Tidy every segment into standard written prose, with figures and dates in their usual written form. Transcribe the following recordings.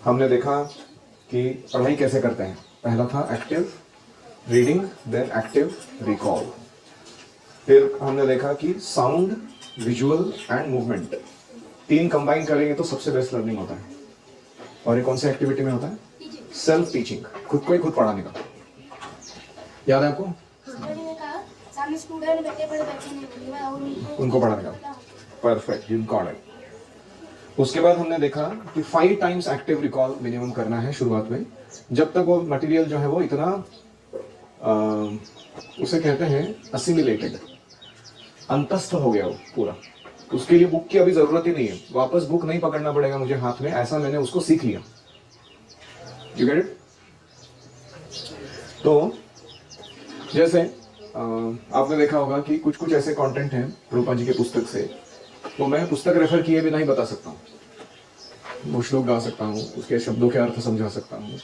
हमने देखा कि पढ़ाई कैसे करते हैं। पहला था active reading, then active recall. फिर हमने देखा कि साउंड, विजुअल एंड मूवमेंट, तीन कंबाइन करेंगे तो सबसे बेस्ट लर्निंग होता है। और ये कौन सी एक्टिविटी में होता है? सेल्फ टीचिंग, खुद को ही खुद पढ़ाने का। याद है आपको? सामने स्टूडेंट बैठे नहीं, उनको पढ़ाने का। Perfect, you got it. उसके बाद हमने देखा कि 5 टाइम्स एक्टिव रिकॉल मिनिमम करना है शुरुआत में, जब तक वो मटेरियल जो है वो इतना उसे कहते हैं असिमिलेटेड, अंतस्थ हो गया वो पूरा। उसके लिए बुक की अभी जरूरत ही नहीं है, वापस बुक नहीं पकड़ना पड़ेगा मुझे हाथ में, ऐसा मैंने उसको सीख लिया। You get it? तो जैसे आपने देखा होगा कि कुछ कुछ ऐसे कंटेंट हैं रूपा जी के पुस्तक से, तो मैं पुस्तक रेफर किए बिना ही बता सकता हूँ। वो श्लोक गा सकता हूँ, उसके शब्दों के अर्थ समझा सकता हूँ,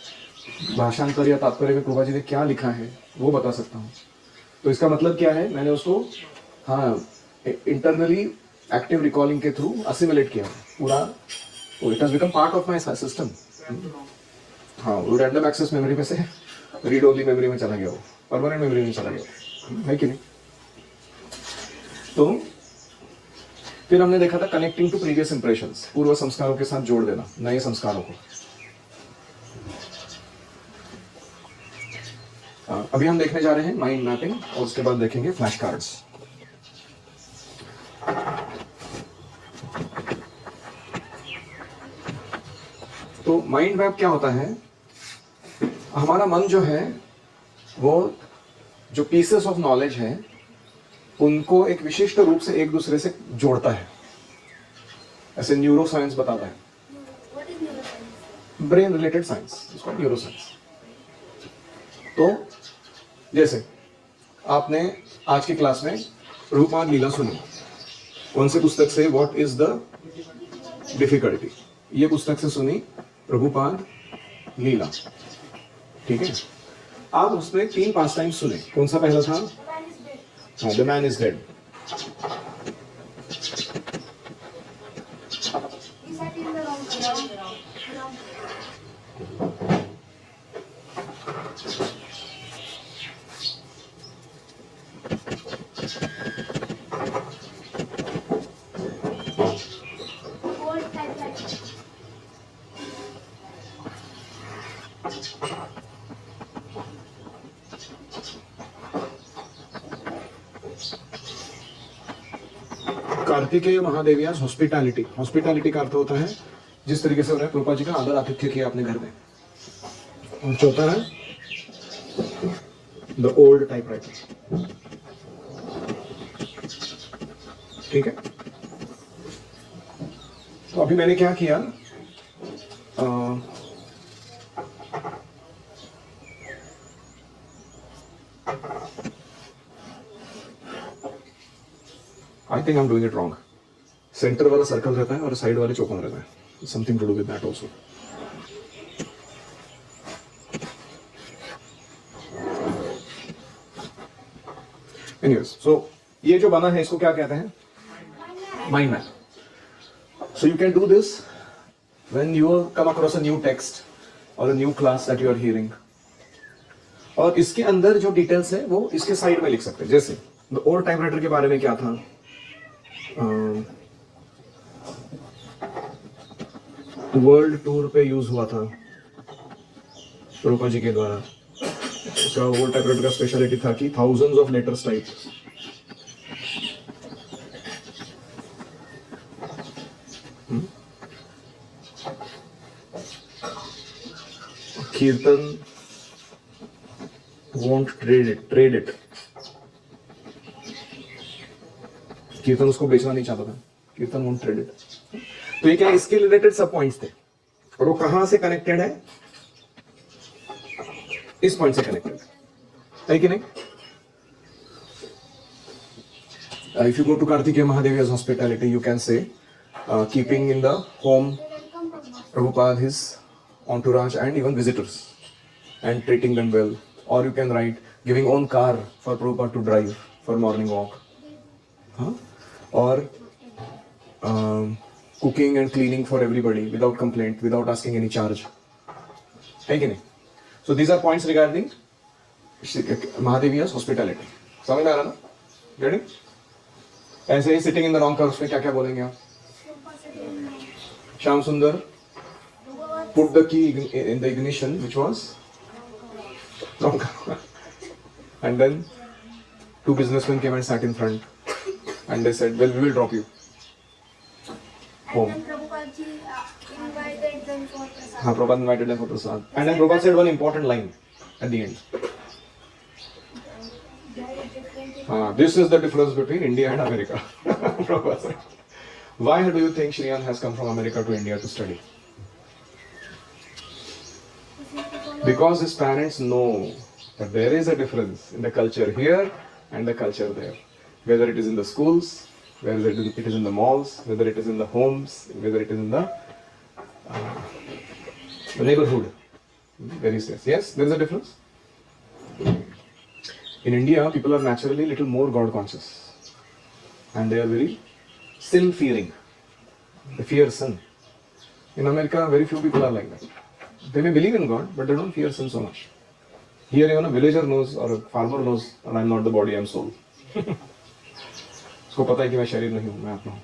भाषांतर या तात्पर्य में प्रभा जी ने क्या लिखा है वो बता सकता हूँ। तो इसका मतलब क्या है, मैंने उसको हाँ इंटरनली एक्टिव रिकॉलिंग के थ्रू असिमुलेट किया पूरा। तो it has become part of my system. हाँ, वो रैंडम एक्सेस मेमोरी में से रीड ओनली मेमोरी में चला गया, वो परमानेंट मेमोरी में चला गया, है कि नहीं? तो फिर हमने देखा था कनेक्टिंग टू प्रीवियस इंप्रेशंस, पूर्व संस्कारों के साथ जोड़ देना नए संस्कारों को। अभी हम देखने जा रहे हैं माइंड मैपिंग, और उसके बाद देखेंगे फ्लैश कार्ड्स। तो माइंड मैप क्या होता है? हमारा मन जो है वो जो पीसेस ऑफ नॉलेज है उनको एक विशिष्ट रूप से एक दूसरे से जोड़ता है, ऐसे न्यूरो साइंस बताता है, ब्रेन रिलेटेड साइंस, इसको न्यूरो साइंस। तो जैसे आपने आज की क्लास में रूपमान लीला सुनी, कौन सी पुस्तक से? व्हाट इज द डिफिकल्टी, ये पुस्तक से सुनी प्रभुपाद लीला, ठीक है। आप उसमें 3 पास टाइम सुने, कौन सा पहला था? The man is dead. Kartikeya Mahadevia's hospitality, hospitality का अर्थ होता है जिस तरीके से उन्हें प्रभुपाद जी का आदर आतिथ्य किया अपने घर में। और चौथा है द ओल्ड टाइपराइटर, ठीक है। तो अभी मैंने क्या किया, I think I am doing it wrong. Centre वाला सर्कल रहता है और साइड वाले चौकोन रहता है, something to do with that also. Anyways, so ये जो बना है इसको क्या कहते हैं? Mind map. So you can do this when you come across a new text और a new class that you are hearing, और इसके अंदर जो डिटेल्स है वो इसके साइड में लिख सकते हैं। जैसे द ओल्ड टाइपराइटर के बारे में क्या था, वर्ल्ड टूर पे यूज हुआ था रूपा जी के द्वारा। उसका ओल्ड टाइपराइटर का स्पेशलिटी था कि थाउजेंड्स ऑफ लेटर्स टाइप। कीर्तन won't trade it, कीर्तन उसको बेचना नहीं चाहता था, कीर्तन won't trade it। तो ये क्या, इसके रिलेटेड सब पॉइंट्स थे, और वो कहां से कनेक्टेड है? इस पॉइंट से कनेक्टेड है कि नहीं? If you go to Kartikeya Mahadevia's hospitality, you can say keeping in the home Prabhupada, his entourage and even visitors, and treating them well. Or you can write giving own car for Prabhupada to drive for morning walk. Huh? Or cooking and cleaning for everybody without complaint, without asking any charge. है कि नहीं? So these are points regarding Mahadeviya's hospitality. समझ में आ रहा ना? Getting? ऐसे ही sitting in the wrong car, उसमें क्या क्या बोलेंगे आप? श्याम सुंदर put the key in the ignition, which was wrong car. And then two businessmen came and sat in front, and they said, "Well, we will drop you home." And then Prabhupada ji invited them for prasad. हाँ, Prabhupada invited them for prasad. And then Prabhupada said one important line at the end. Very different. This is the difference between India and America. Prabhupada said. Why do you think Shriyan has come from America to India to study? Because his parents know that there is a difference in the culture here and the culture there. Whether it is in the schools, whether it is in the malls, whether it is in the homes, whether it is in the neighborhood. There is yes, there is a difference. In India, people are naturally little more God conscious, and they are very sin fearing. They fear sin. In America, very few people are like that. They may believe in God, but they don't fear sin so much. Here, even a villager knows or a farmer knows, and I'm not the body, I'm soul. उसको पता है कि मैं शरीर नहीं हूँ, मैं आत्मा हूँ.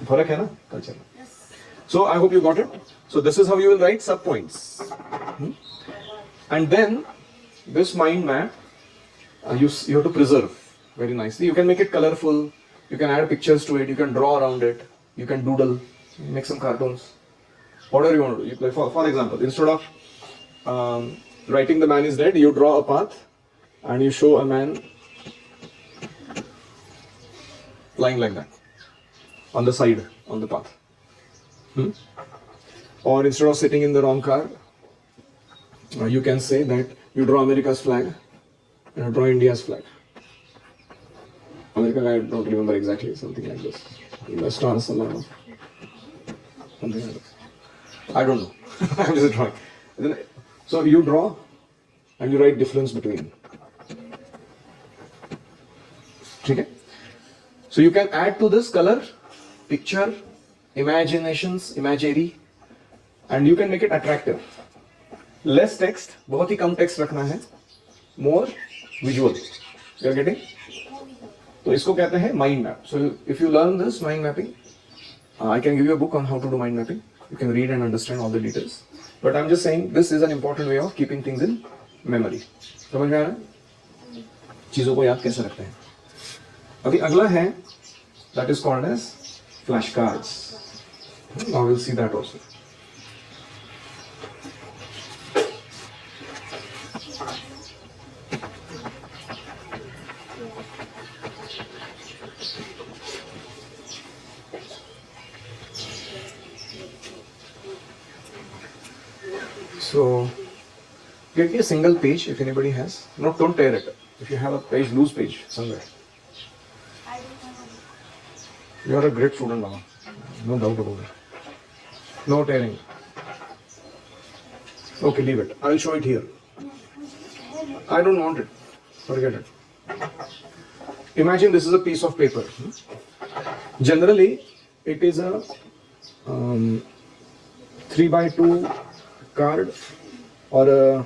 फर्क है ना कल्चर में. So I hope you got it. So this is how you will write sub points. And then this mind map you have to preserve very nicely. You can make it colorful. You can add pictures to it. You can draw around it. You can doodle. Make some cartoons. Whatever you want to do. You, for example, instead of writing the man is dead, you draw a path and you show a man lying like that on the side on the path. Or instead of sitting in the wrong car, you can say that you draw America's flag and you draw India's flag. America, I don't remember exactly, something like this. The stars alone. Something like this. I don't know. I'm just drawing. So you draw and you write difference between. Okay? So you can add to this color, picture, imaginations, imagery, and you can make it attractive. Less text, बहुत ही कम text रखना है, more visual. You are getting? तो इसको कहते हैं mind map. So if you learn this mind mapping, I can give you a book on how to do mind mapping. You can read and understand all the details. But I'm just saying this is an important way of keeping things in memory. समझ में आ रहा है? चीजों को याद कैसे रखते हैं? अभी अगला है, that is called as flashcards. Now we'll see that also. So, get me a single page if anybody has. No, don't tear it. If you have a page, loose page somewhere. I don't know. You are a great student, Mama. No doubt about it. No tearing. Okay, leave it. I'll show it here. I don't want it. Forget it. Imagine this is a piece of paper. Generally, it is a 3x2 card or a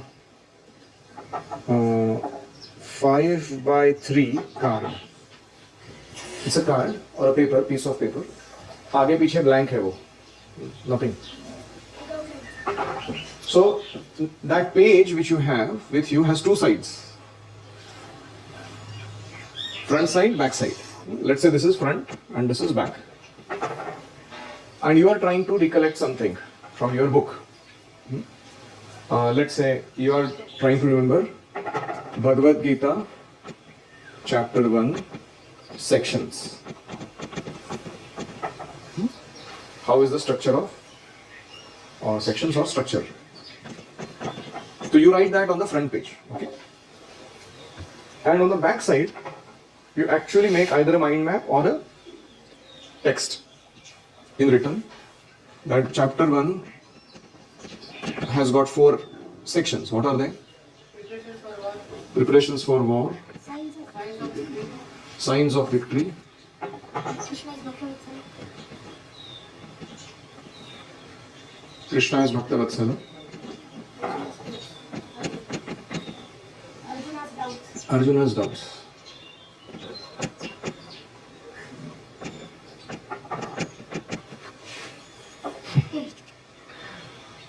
5x3 card. It's a card or a paper, piece of paper. आगे पीछे blank है वो. Nothing. So that page which you have with you has two sides. Front side, back side. Let's say this is front and this is back. And you are trying to recollect something from your book. Let's say you are trying to remember Bhagavad Gita, chapter 1, sections. How is the structure of sections or structure? So you write that on the front page, okay? And on the back side, you actually make either a mind map or a text in written. That chapter 1 has got 4 sections. What are they? Preparations for war, signs of victory, Krishna is Bhaktavatsala. Arjuna's doubts. Arjuna's doubts.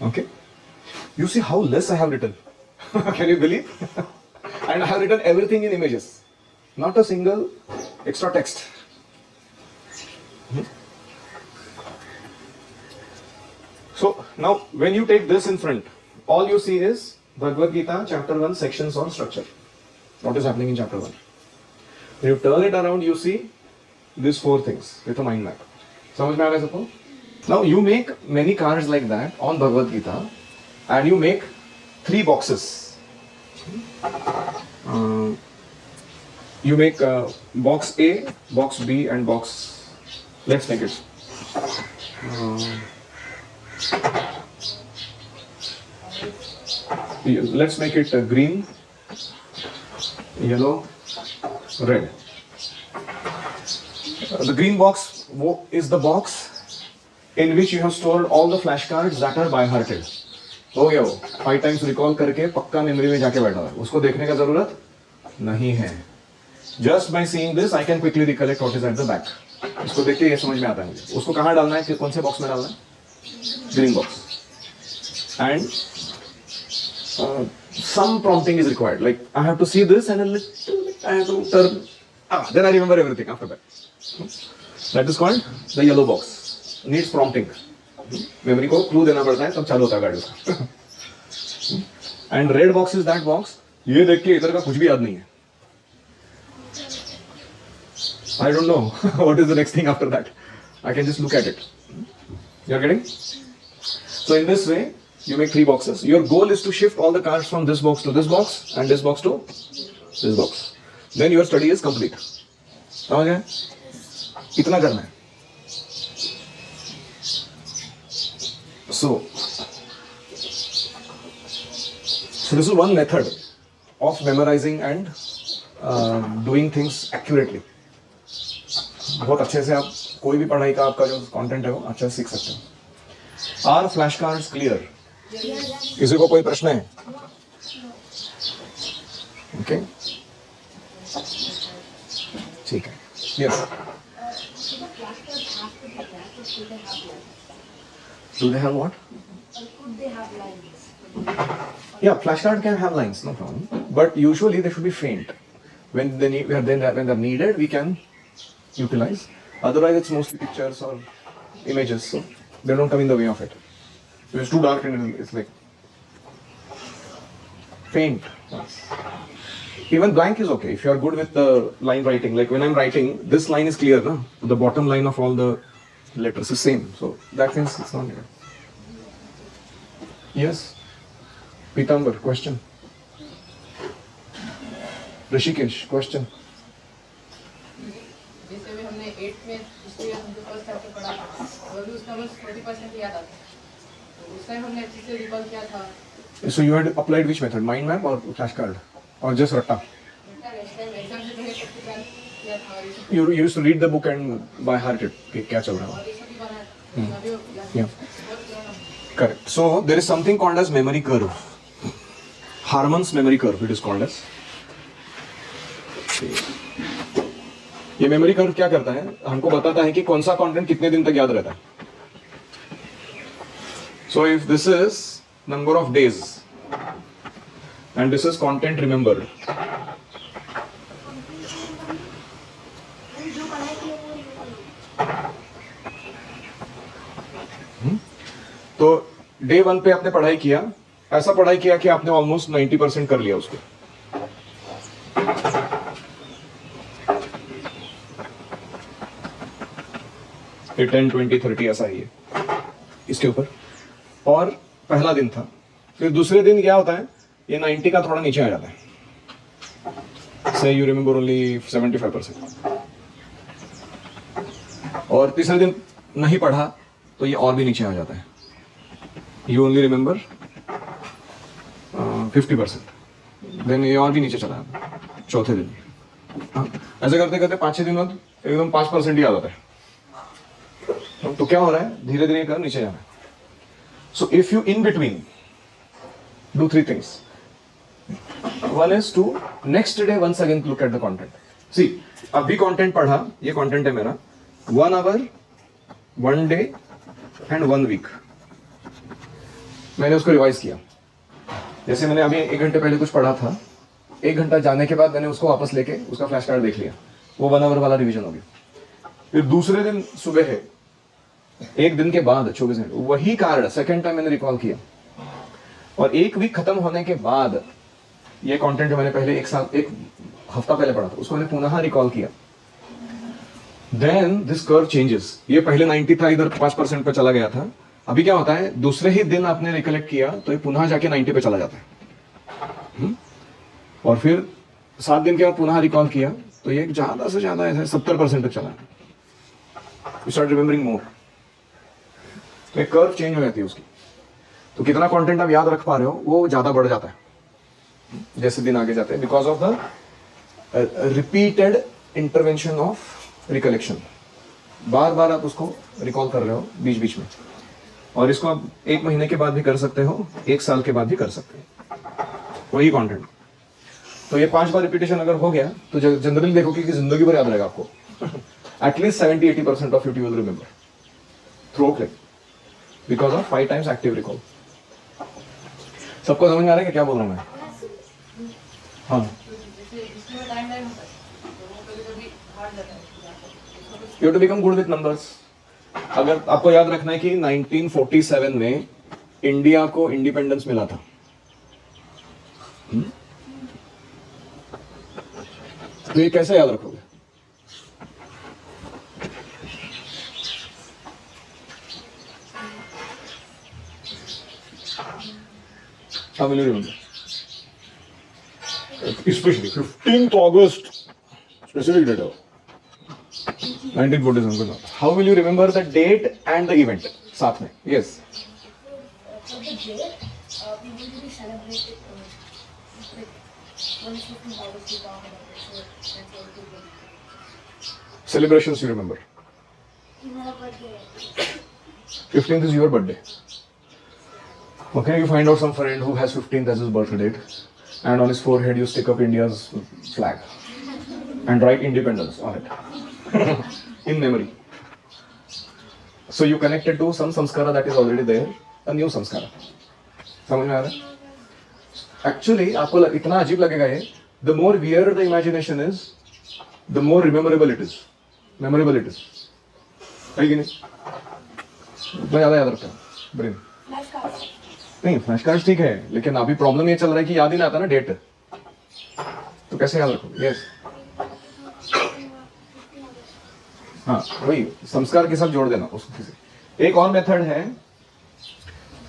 Okay. You see how less I have written. Can you believe? And I have written everything in images. Not a single extra text. So now when you take this in front, all you see is Bhagavad Gita chapter 1 sections or structure. What is happening in chapter 1. When you turn it around, you see these 4 things with a mind map. समझ में आ रहा है सबको? Now you make many cards like that on Bhagavad Gita and you make 3 boxes. You make box A, box B and box, let's make it. Let's make it green, yellow, red. The green box is the box in which you have stored all the flashcards that are by hearted. हो गया वो 5 times recall करके पक्का memory में जाके बैठा है, उसको देखने का जरूरत नहीं है. Just by seeing this I can quickly recollect what is at the back. इसको देख के ये समझ में आता है मुझे. उसको कहाँ डालना है, कौन से बॉक्स में डालना है? Green box. And some prompting is required. Like I have to see this and a little bit I have to turn. Then I remember everything after that. That is called the yellow box. Needs prompting. Memory को clue देना पड़ता है तब चालू होता है गाड़ी उसका. And red box is that box, ये देख के इधर का कुछ भी याद नहीं है. I don't know what is the next thing after that. I can just look at it. You are getting? So in this way you make 3 boxes. Your goal is to shift all the cards from this box to this box and this box to this box. Then your study is complete. समझ गए? इतना करना है. So this is one method of memorizing and doing things accurately. बहुत अच्छे से आप कोई भी पढ़ाई का आपका जो कंटेंट है वो अच्छे से सीख सकते हैं. Are flashcards clear? किसी को कोई प्रश्न है? ओके, ठीक है. Yes. Do they have what? Could they have lines? Yeah, flashcard can have lines, no problem. But usually they should be faint. When they're needed, we can utilize. Otherwise, it's mostly pictures or images, so they don't come in the way of it. If it's too dark and it's like faint. Even blank is okay if you are good with the line writing. Like when I'm writing, this line is clear, no? The bottom line of all the letters is same, so that means it's not needed. Yes, Pitambar, question. Rishikesh, question. जैसे भी हमने 8th में history हमको first chapter पढ़ा था, और भी उसका बस 40% याद आता. तो उस टाइम हमने अच्छे से रिकॉल किया था. So you had applied which method, mind map or flashcard, or just ratta? Next time exam से पहले प्रैक्टिकल किया था और ये सब You used to read the book and by heart it कि क्या चल रहा है. और ये सब भी बना अभी वो Yeah. Correct. So there is something called as memory curve. Harman's memory curve it is called as. ये memory curve क्या करता है? हमको बताता है कि कौन सा content कितने दिन तक याद रहता है. So if this is number of days and this is content remembered. जो पढ़ाई की है वो recall. तो डे 1 पे आपने पढ़ाई किया, ऐसा पढ़ाई किया कि आपने ऑलमोस्ट 90% कर लिया उसको. ये 10, 20, 30 ऐसा ही है इसके ऊपर. और पहला दिन था. फिर दूसरे दिन क्या होता है, ये 90 का थोड़ा नीचे आ जाता है. से यू रिमेंबर ओनली 75%. और तीसरे दिन नहीं पढ़ा तो ये और भी नीचे आ जाता है. You only remember 50%. देन ये और भी नीचे चला जाता है चौथे दिन. ऐसे करते करते 5-6 दिन बाद एकदम 5% ही आ जाता है. तो क्या हो रहा है, धीरे धीरे कर नीचे जाना है. So if you in between do three things. One is to next day once again look at the content. See, अभी content पढ़ा, ये content है मेरा 1 hour, 1 day and 1 week. मैंने उसको रिवाइज किया. जैसे मैंने अभी 1 घंटे पहले कुछ पढ़ा था, 1 घंटा जाने के बाद मैंने उसको वापस लेके उसका फ्लैश कार्ड देख लिया. वो 1 hour वाला रिवीजन हो गया. फिर दूसरे दिन सुबह है, 1 दिन के बाद 24 घंटे वही कार्ड सेकेंड टाइम मैंने रिकॉल किया. और 1 वीक खत्म होने के बाद ये कंटेंट जो मैंने पहले 1 हफ्ता पहले पढ़ा था उसको मैंने पुनः रिकॉल किया. Then this curve changes. ये पहले 90 था, इधर 5% पे चला गया था. अभी क्या होता है, दूसरे ही दिन आपने रिकलेक्ट किया तो ये पुनः जाके 90 पे चला जाता है. और फिर 7 दिन के बाद पुनः रिकॉल किया तो ये ज्यादा से ज्यादा ऐसा 70% तक चला. यू स्टार्ट रिमेम्बरिंग मोर. तो एक कर्व चेंज हो जाती है उसकी. तो कितना कंटेंट आप याद रख पा रहे हो वो ज्यादा बढ़ जाता है जैसे दिन आगे जाते हैं, because of the repeated intervention of recollection. बार बार आप उसको रिकॉल कर रहे हो बीच बीच में. और इसको आप 1 महीने के बाद भी कर सकते हो, 1 साल के बाद भी कर सकते हो, वही कंटेंट. तो ये 5 बार रिपीटेशन अगर हो गया तो जनरली देखोगे कि जिंदगी भर याद रहेगा आपको. At least 70-80% of you will remember through click because of 5 times active recall. सबको समझ में आ रहा है कि क्या बोल रहा हूँ मैं? हाँ. जैसे इसमें टाइमलाइन होता है तो वो कभी-कभी हार्ड जाता है. You have to become good with numbers. अगर आपको याद रखना है कि 1947 में इंडिया को इंडिपेंडेंस मिला था. तो ये कैसे याद रखोगे? How will you remember? Especially 15th August, specific date. 1947. How will you remember the date and the event? साथ में. Yes. For the day, we usually celebrate it when it's 15th August, we talk about it. So that's what we do. Celebrations you remember. You know, but 15th is your birthday. Okay, you find out some friend who has 15th as his birth date, and on his forehead you stick up India's flag and write independence on it in memory. So you connect it to some samskara that is already there, a new samskara. समझ में आ रहा है? Actually आपको इतना अजीब लगेगा ये. The more weird the imagination is, the more memorable it is. Memorable it is. है कि नहीं? मैं ज़्यादा याद रखता हूँ. Brain. flashcards. नहीं, फ्लैश कार्ड ठीक है, लेकिन अभी प्रॉब्लम ये चल रहा है कि याद ही नहीं आता ना डेट. तो कैसे याद रखोगे? यस. हाँ, वही संस्कार के साथ जोड़ देना उसको. एक और मेथड है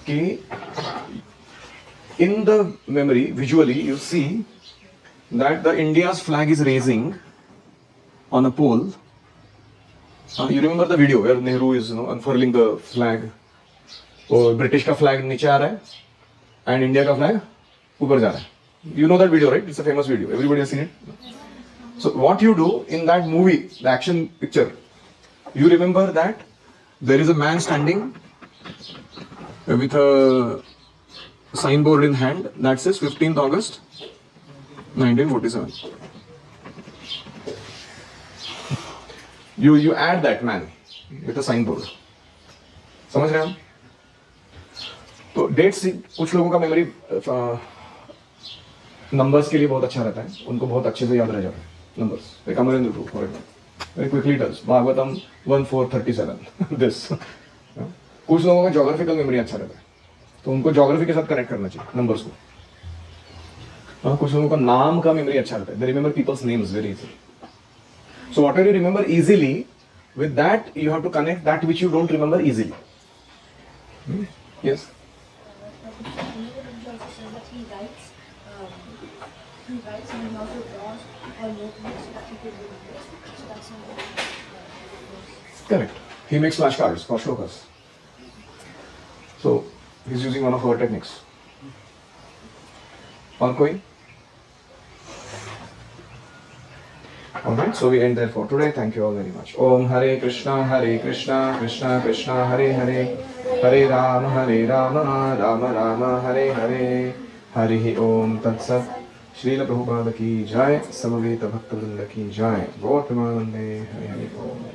कि in the memory visually you see that the India's flag is raising on a pole. You remember the video where Nehru is unfurling the flag. और ब्रिटिश का फ्लैग नीचे आ रहा है एंड इंडिया का फ्लैग ऊपर जा रहा है. You know that video right? It's a famous video, everybody has seen it. So what you do in that movie, the action picture, you remember that there is a man standing with a signboard in hand that says 15th August 1947. You add that man with a signboard. समझ रहे हैं हम? तो dates कुछ लोगों का memory numbers के लिए बहुत अच्छा रहता है, उनको बहुत अच्छे से याद रह जाता है numbers. Like Amarendra too for example very quickly does. Bhagavatam 1437 this. कुछ लोगों का जोग्राफिकल मेमोरी अच्छा रहता है तो उनको जोग्राफी के साथ कनेक्ट करना चाहिए नंबर्स को. कुछ लोगों का नाम का मेमोरी अच्छा रहता है. They remember people's names very easily. So whatever you remember easily, with that you have to connect that which you don't remember easily. Yes. He writes and he also draws or notebooks so that he could remember. So that's something. Correct. He makes flashcards for shlokas. So he's using one of our techniques. और कोई? Alright, so we end there for today. Thank you all very much. Om Hare Krishna, Krishna Krishna, Hare Hare, Hare Rama, Rama Rama, Hare Hare, Hare Om Tat Sat. Srila Prabhupada ki jai, Samaveta Bhakta Vrinda ki jai. Gaur Premanande, Hare Hare Om.